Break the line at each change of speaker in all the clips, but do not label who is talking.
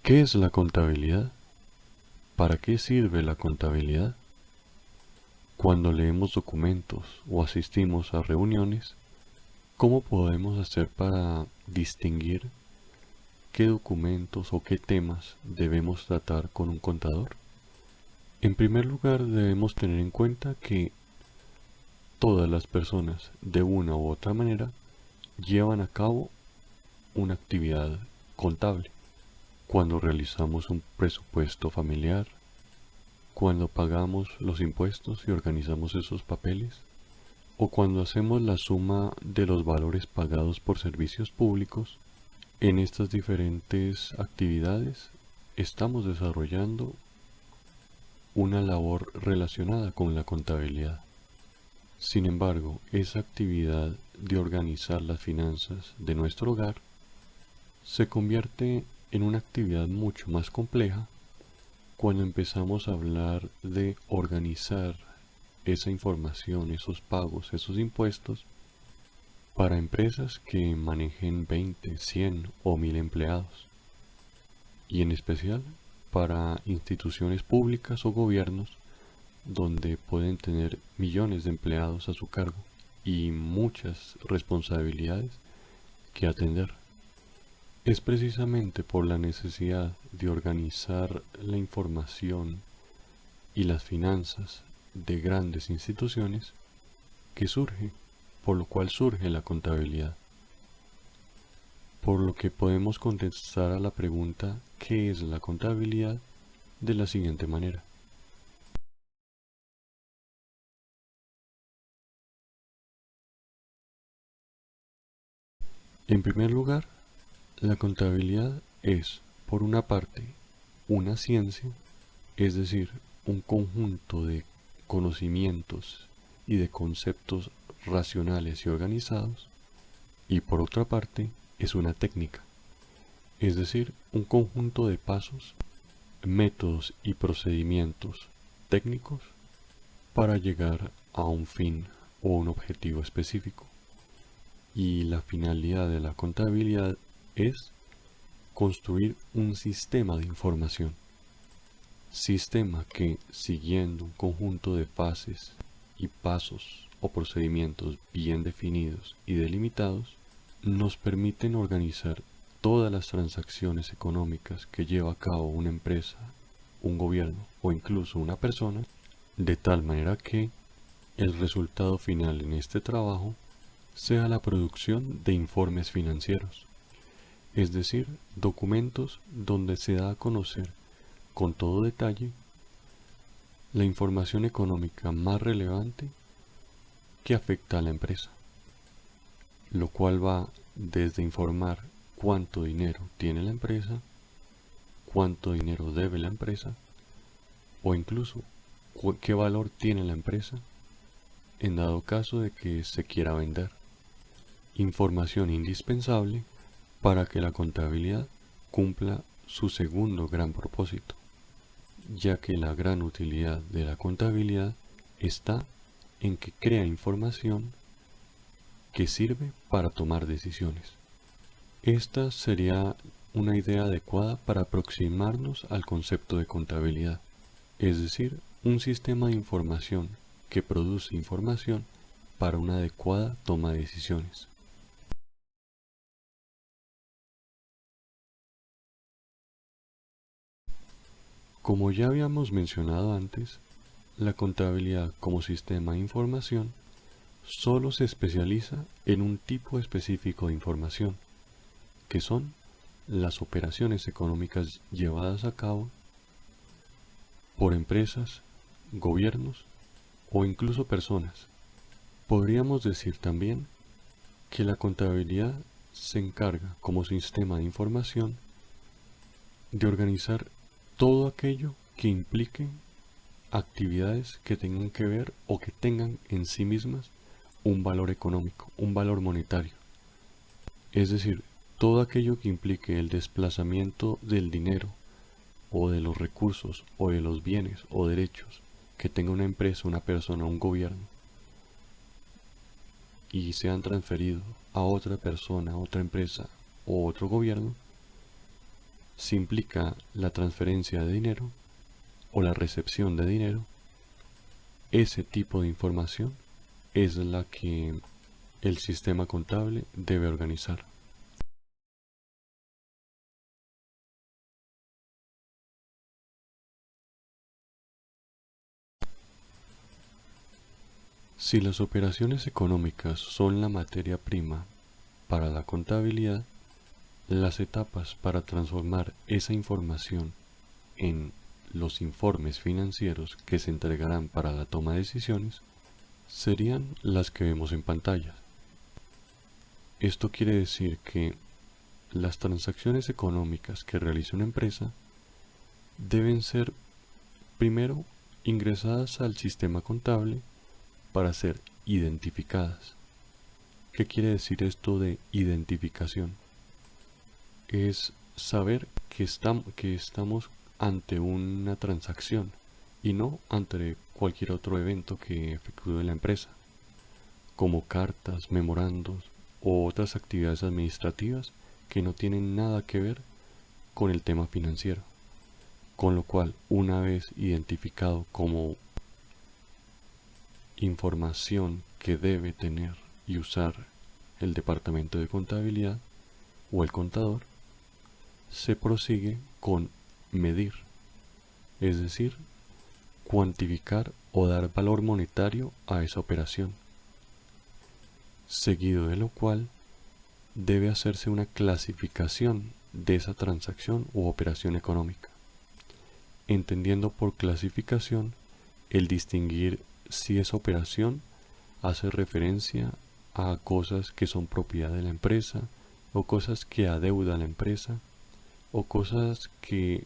¿Qué es la contabilidad? ¿Para qué sirve la contabilidad? Cuando leemos documentos o asistimos a reuniones, ¿cómo podemos hacer para distinguir qué documentos o qué temas debemos tratar con un contador? En primer lugar, debemos tener en cuenta que todas las personas, de una u otra manera, llevan a cabo una actividad contable. Cuando realizamos un presupuesto familiar, cuando pagamos los impuestos y organizamos esos papeles, o cuando hacemos la suma de los valores pagados por servicios públicos, en estas diferentes actividades estamos desarrollando una labor relacionada con la contabilidad. Sin embargo, esa actividad de organizar las finanzas de nuestro hogar se convierte en una actividad mucho más compleja cuando empezamos a hablar de organizar esa información, esos pagos, esos impuestos para empresas que manejen 20, 100 o 1000 empleados, y en especial para instituciones públicas o gobiernos donde pueden tener millones de empleados a su cargo y muchas responsabilidades que atender. Es precisamente por la necesidad de organizar la información y las finanzas de grandes instituciones que surge, por lo cual surge la contabilidad. Por lo que podemos contestar a la pregunta ¿qué es la contabilidad? De la siguiente manera. En primer lugar, la contabilidad es, por una parte, una ciencia, es decir, un conjunto de conocimientos y de conceptos racionales y organizados, y por otra parte, es una técnica, es decir, un conjunto de pasos, métodos y procedimientos técnicos para llegar a un fin o un objetivo específico. Y la finalidad de la contabilidad es construir un sistema de información. Sistema que, siguiendo un conjunto de fases y pasos o procedimientos bien definidos y delimitados, nos permiten organizar todas las transacciones económicas que lleva a cabo una empresa, un gobierno o incluso una persona, de tal manera que el resultado final en este trabajo sea la producción de informes financieros, es decir, documentos donde se da a conocer con todo detalle la información económica más relevante que afecta a la empresa, lo cual va desde informar cuánto dinero tiene la empresa, cuánto dinero debe la empresa, o incluso qué valor tiene la empresa en dado caso de que se quiera vender. Información indispensable para que la contabilidad cumpla su segundo gran propósito, ya que la gran utilidad de la contabilidad está en que crea información que sirve para tomar decisiones. Esta sería una idea adecuada para aproximarnos al concepto de contabilidad, es decir, un sistema de información que produce información para una adecuada toma de decisiones. Como ya habíamos mencionado antes, la contabilidad como sistema de información solo se especializa en un tipo específico de información, que son las operaciones económicas llevadas a cabo por empresas, gobiernos o incluso personas. Podríamos decir también que la contabilidad se encarga como sistema de información de organizar todo aquello que implique actividades que tengan que ver o que tengan en sí mismas un valor económico, un valor monetario. Es decir, todo aquello que implique el desplazamiento del dinero o de los recursos o de los bienes o derechos que tenga una empresa, una persona, un gobierno y sean transferidos a otra persona, a otra empresa o otro gobierno, si implica la transferencia de dinero o la recepción de dinero, ese tipo de información es la que el sistema contable debe organizar. Si las operaciones económicas son la materia prima para la contabilidad, las etapas para transformar esa información en los informes financieros que se entregarán para la toma de decisiones serían las que vemos en pantalla. Esto quiere decir que las transacciones económicas que realiza una empresa deben ser primero ingresadas al sistema contable para ser identificadas. ¿Qué quiere decir esto de identificación? Es saber que estamos ante una transacción y no ante cualquier otro evento que efectúe la empresa, como cartas, memorandos o otras actividades administrativas que no tienen nada que ver con el tema financiero. Con lo cual, una vez identificado como información que debe tener y usar el departamento de contabilidad o el contador, se prosigue con medir, es decir, cuantificar o dar valor monetario a esa operación, seguido de lo cual debe hacerse una clasificación de esa transacción u operación económica, entendiendo por clasificación el distinguir si esa operación hace referencia a cosas que son propiedad de la empresa o cosas que adeuda la empresa o cosas que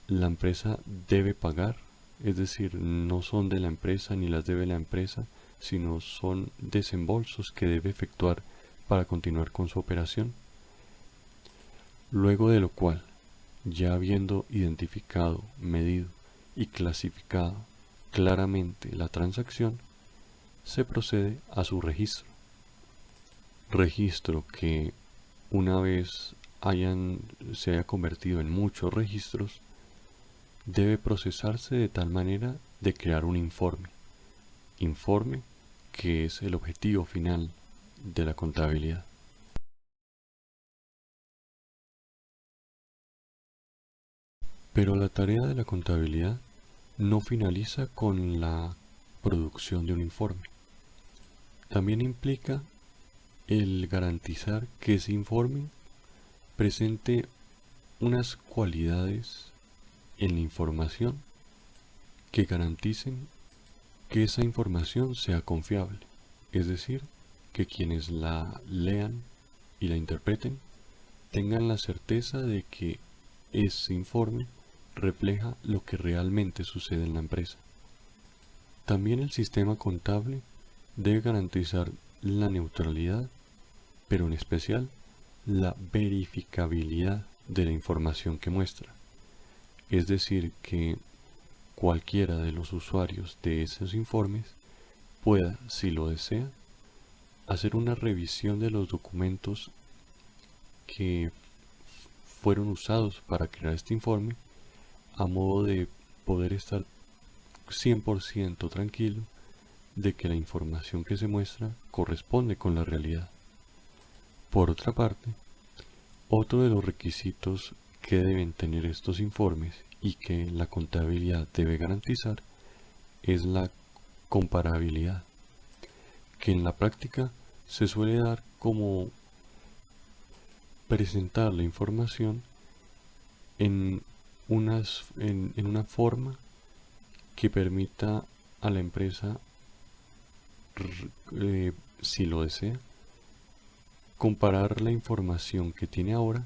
la empresa debe pagar, es decir, no son de la empresa ni las debe la empresa, sino son desembolsos que debe efectuar para continuar con su operación. Luego de lo cual, ya habiendo identificado, medido y clasificado claramente la transacción, se procede a su registro. Registro que una vez se haya convertido en muchos registros, debe procesarse de tal manera de crear un informe. Informe que es el objetivo final de la contabilidad. Pero la tarea de la contabilidad no finaliza con la producción de un informe. También implica el garantizar que ese informe presente unas cualidades en la información que garanticen que esa información sea confiable, es decir, que quienes la lean y la interpreten tengan la certeza de que ese informe refleja lo que realmente sucede en la empresa. También el sistema contable debe garantizar la neutralidad, pero en especial la verificabilidad de la información que muestra. Es decir, que cualquiera de los usuarios de esos informes pueda, si lo desea, hacer una revisión de los documentos que fueron usados para crear este informe a modo de poder estar 100% tranquilo de que la información que se muestra corresponde con la realidad. Por otra parte, otro de los requisitos que deben tener estos informes y que la contabilidad debe garantizar es la comparabilidad, que en la práctica se suele dar como presentar la información en una forma que permita a la empresa, si lo desea, comparar la información que tiene ahora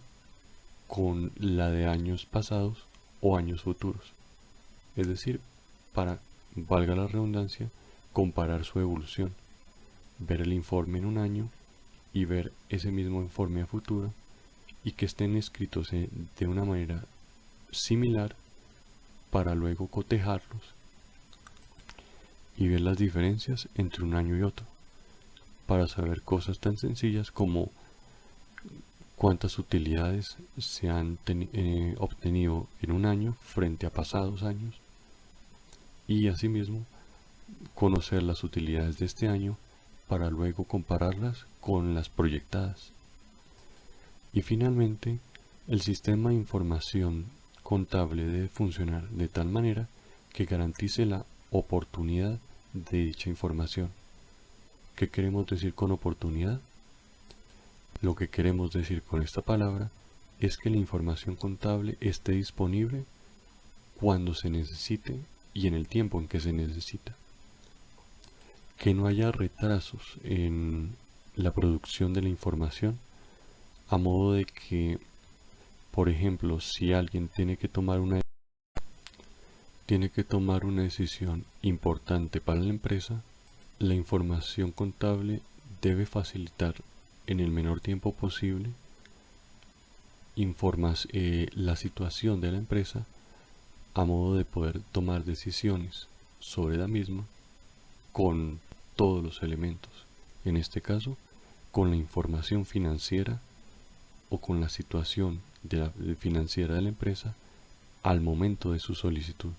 con la de años pasados o años futuros. Es decir, para, valga la redundancia, comparar su evolución, ver el informe en un año y ver ese mismo informe a futuro y que estén escritos de una manera similar para luego cotejarlos y ver las diferencias entre un año y otro, para saber cosas tan sencillas como cuántas utilidades se han obtenido en un año frente a pasados años, y asimismo conocer las utilidades de este año para luego compararlas con las proyectadas. Y finalmente, el sistema de información contable debe funcionar de tal manera que garantice la oportunidad de dicha información. ¿Qué queremos decir con oportunidad? Lo que queremos decir con esta palabra es que la información contable esté disponible cuando se necesite y en el tiempo en que se necesita. Que no haya retrasos en la producción de la información, a modo de que, por ejemplo, si alguien tiene que tomar una decisión importante para la empresa, la información contable debe facilitar en el menor tiempo posible la situación de la empresa, a modo de poder tomar decisiones sobre la misma con todos los elementos, en este caso con la información financiera o con la situación financiera de la empresa al momento de su solicitud.